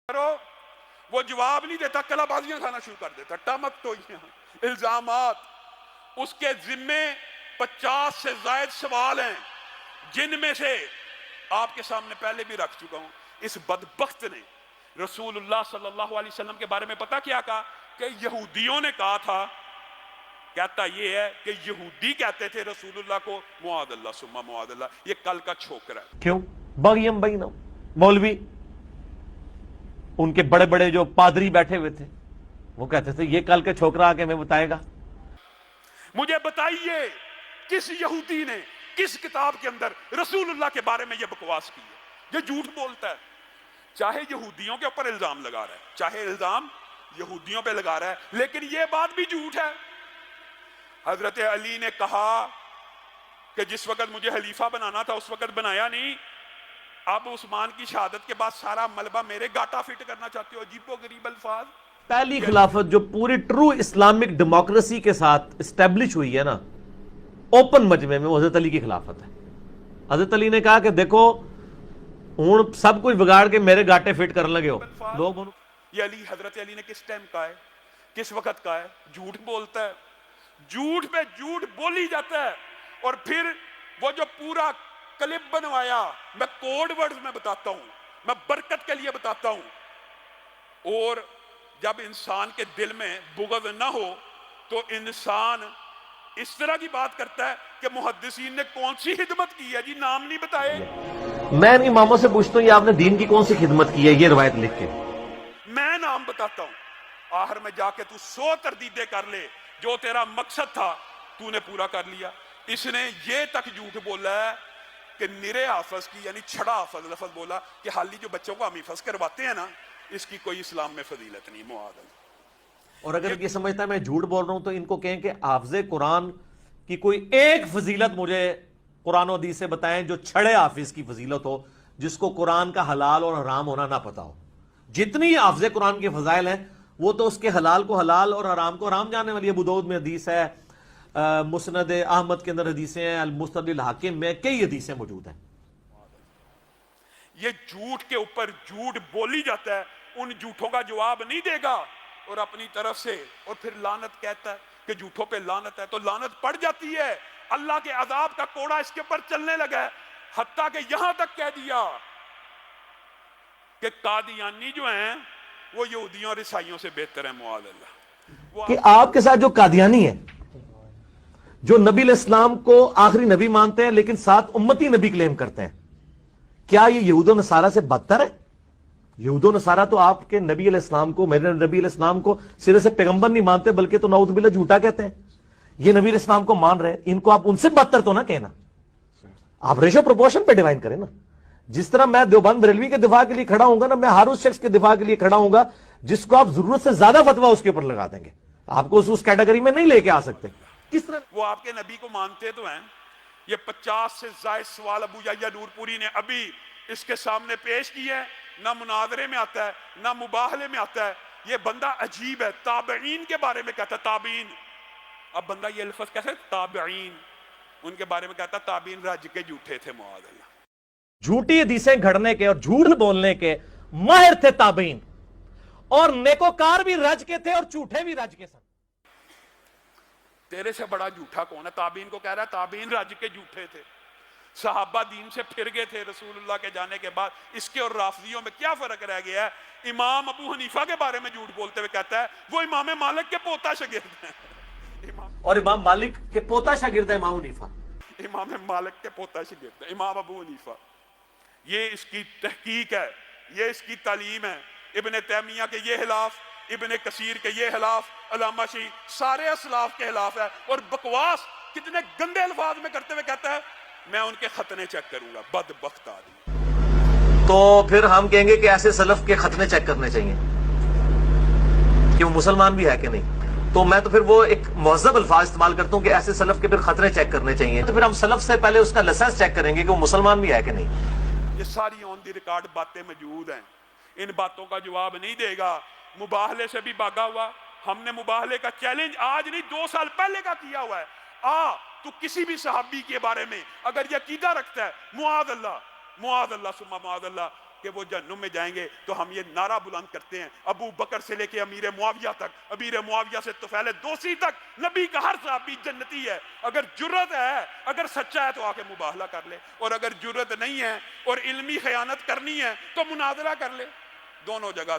کرو، وہ جواب نہیں دیتا، کلا بازیاں کھانا شروع کر دیتا، ٹمک تو الزامات اس کے ذمے 50 سے زائد سوال ہیں، جن میں سے آپ کے سامنے پہلے بھی رکھ چکا ہوں۔ اس بدبخت نے رسول اللہ صلی اللہ علیہ وسلم کے بارے میں پتہ کیا کہا؟ کہ یہودیوں نے کہا تھا، کہتا یہ ہے کہ یہودی کہتے تھے رسول اللہ کو معاذ اللہ ثم معاذ اللہ، یہ کل کا چھوکرا ہے۔ کیوں؟ بغیم بینہم، مولوی ان کے بڑے بڑے جو پادری بیٹھے ہوئے تھے وہ کہتے تھے یہ کل کے چھوکرا آ کے ہمیں بتائے گا۔ مجھے بتائیے کس یہودی نے کس کتاب کے اندر رسول اللہ کے بارے میں یہ بکواس کی ہے؟ یہ جھوٹ بولتا ہے، چاہے یہودیوں کے اوپر الزام لگا رہا ہے، چاہے الزام یہودیوں پہ لگا رہا ہے، لیکن یہ بات بھی جھوٹ ہے۔ حضرت علی نے کہا کہ جس وقت مجھے خلیفہ بنانا تھا اس وقت بنایا نہیں، اب عثمان کی شہادت کے بعد سارا ملبہ میرے گاٹا فٹ کرنا چاہتے ہو، عجیب و غریب الفاظ۔ پہلی خلافت جو پوری ٹرو اسلامک ڈیموکریسی کے ساتھ اسٹیبلش ہوئی ہے نا اوپن مجمع میں، وہ حضرت علی کی خلافت ہے۔ حضرت علی نے کہا کہ دیکھو ہوں سب کچھ بگاڑ کے میرے گاٹے فٹ کرنے لگے ہو لوگ۔ یہ علی حضرت علی نے کس ٹائم کہا ہے، کس وقت کہا ہے؟ جھوٹ بولتا ہے، جھوٹ پہ جھوٹ بولی جاتا ہے۔ اور پھر وہ جو پورا کلپ بنوایا، میں کوڈ ورڈز میں بتاتا ہوں، میں برکت کے لیے بتاتا ہوں، اور جب انسان کے دل میں بغض نہ ہو تو انسان اس طرح کی بات کرتا ہے کہ محدثین نے کون سی خدمت کی ہے جی، نام نہیں بتائے۔ میں ان اماموں سے پوچھتا ہوں یہ آپ نے دین کی کون سی خدمت کی ہے، یہ روایت لکھ کے۔ میں نام بتاتا ہوں، آخر میں جا کے تو 100 تردیدیں کر لے، جو تیرا مقصد تھا تو نے پورا کر لیا۔ اس نے یہ تک جھوٹ بولا ہے کہ نرے حافظ کی یعنی چھڑا حافظ لفظ بولا کہ حالی جو بچوں کو ہم حفظ کرواتے ہیں نا اس کی کوئی اسلام میں فضیلت نہیں، معاذ اللہ۔ اور اگر یہ سمجھتا ہے میں جھوٹ بول رہا ہوں تو ان کو کہیں کہ حافظ قرآن کی کوئی ایک فضیلت مجھے قرآن و حدیث سے بتائیں جو چھڑے حافظ کی فضیلت ہو، جس کو قرآن کا حلال اور حرام ہونا نہ پتا ہو۔ جتنی حافظ قرآن کے فضائل ہیں وہ تو اس کے حلال کو حلال اور حرام کو حرام جاننے والی۔ ابو داؤد میں حدیث ہے، مسند احمد کے اندر حدیثیں ہیں، المستدرک الحاکم میں کئی حدیثیں موجود ہیں۔ یہ جھوٹ کے اوپر جھوٹ بولی جاتا ہے، ان جھوٹوں کا جواب نہیں دے گا اور اپنی طرف سے، اور پھر لعنت کہتا ہے کہ جھوٹوں پہ لعنت ہے، تو لعنت پڑ جاتی ہے۔ اللہ کے عذاب کا کوڑا اس کے اوپر چلنے لگا ہے، حتیٰ کہ یہاں تک کہہ دیا کہ قادیانی جو ہیں وہ یہودیوں اور عیسائیوں سے بہتر ہیں، معاذ اللہ۔ کہ آپ کے ساتھ جو قادیانی ہے، جو نبی علیہ السلام کو آخری نبی مانتے ہیں لیکن ساتھ امتی نبی کلیم کرتے ہیں، کیا یہ یہود و نصارہ سے بدتر ہے؟ یہود و نصارہ تو آپ کے نبی علیہ السلام کو، میرے نبی علیہ السلام کو سرے سے پیغمبر نہیں مانتے بلکہ تو نعوذ باللہ جھوٹا کہتے ہیں۔ یہ نبی علیہ السلام کو مان رہے ہیں، ان کو آپ ان سے بدتر تو نہ کہنا۔ آپ ریشو پروپورشن پہ ڈیوائن کریں نا۔ جس طرح میں دیوبند بریلوی کے دفاع کے لیے کھڑا ہوں گا نا، میں ہر اس شخص کے دفاع کے لیے کھڑا ہوں گا جس کو آپ ضرورت سے زیادہ فتویٰ اس کے اوپر لگا دیں گے، آپ کو اس کیٹیگری میں نہیں لے کے آ سکتے۔ کس طرح وہ آپ کے نبی کو مانتے تو ہیں۔ یہ 50 سے زائد سوال ابو یحییٰ نور پوری نے ابھی اس کے سامنے پیش کی ہے، نہ مناظرے میں آتا ہے نہ مباہلے میں آتا ہے۔ یہ بندہ عجیب ہے، تابعین کے بارے میں کہتا ہے تابعین۔ اب بندہ یہ لفظ کہتا ہے تابعین، ان کے بارے میں کہتا ہے تابعین رج کے جھوٹے تھے، معاذ اللہ۔ جھوٹی حدیثیں گھڑنے کے اور جھوٹ بولنے کے ماہر تھے تابعین، اور نیکوکار بھی رج کے تھے اور جھوٹے بھی رج کے سن۔ تیرے سے بڑا جھوٹا کون ہے؟ تابعین کو کہہ رہا ہے تابعین رج کے جھوٹے تھے، صحابہ دین سے پھر گئے تھے رسول اللہ کے جانے کے بعد۔ اس کے اور رافضیوں میں کیا فرق رہ گیا ہے؟ امام ابو حنیفہ کے بارے میں جھوٹ بولتے ہوئے کہتا ہے وہ امام مالک کے پوتا شاگرد ہیں، اور امام مالک کے پوتا شاگرد ہے امام حنیفہ۔ امام مالک کے پوتا شاگرد ہے امام ابو حنیفہ۔ یہ اس کی تحقیق ہے، یہ اس کی تعلیم ہے۔ ابن تیمیہ کے یہ خلاف، ابن کثیر کے یہ خلاف، علامہ شیعی سارے اسلاف کے خلاف ہے، اور بکواس کتنے گندے الفاظ میں کرتے ہوئے کہتا ہے میں ان کے ختنے چیک کروں گا، بدبخت آدمی۔ تو پھر ہم کہیں گے کہ ایسے سلف کے ختنے چیک کرنے چاہیے کہ وہ مسلمان بھی ہے کہ نہیں۔ تو میں تو پھر وہ ایک مہذب الفاظ استعمال کرتا ہوں کہ ایسے سلف کے پھر خطرے چیک کرنے چاہیے، تو پھر ہم سلف سے پہلے اس کا لائسنس چیک کریں گے کہ وہ مسلمان بھی ہے کہ نہیں۔ یہ ساری آن دی ریکارڈ باتیں موجود ہیں، ان باتوں کا جواب نہیں دے گا۔ مباہلے سے بھی بھاگا ہوا، ہم نے مباہلے کا چیلنج آج نہیں 2 سال پہلے کا کیا ہوا ہے۔ تو کسی بھی صحابی کے بارے میں اگر یہ عقیدہ رکھتا ہے معاذ اللہ ثم معاذ اللہ، کہ وہ جہنم میں جائیں گے تو ہم یہ نعرہ بلند کرتے ہیں ابو بکر سے لے کے امیر معاویہ تک، امیر معاویہ سے طفیل دوسی تک، نبی کا ہر صحابی جنتی ہے۔ اگر جرت ہے، اگر سچا ہے تو آ کے مباہلہ کر لے، اور اگر جرت نہیں ہے اور علمی خیانت کرنی ہے تو مناظرہ کر لے، دونوں جگہ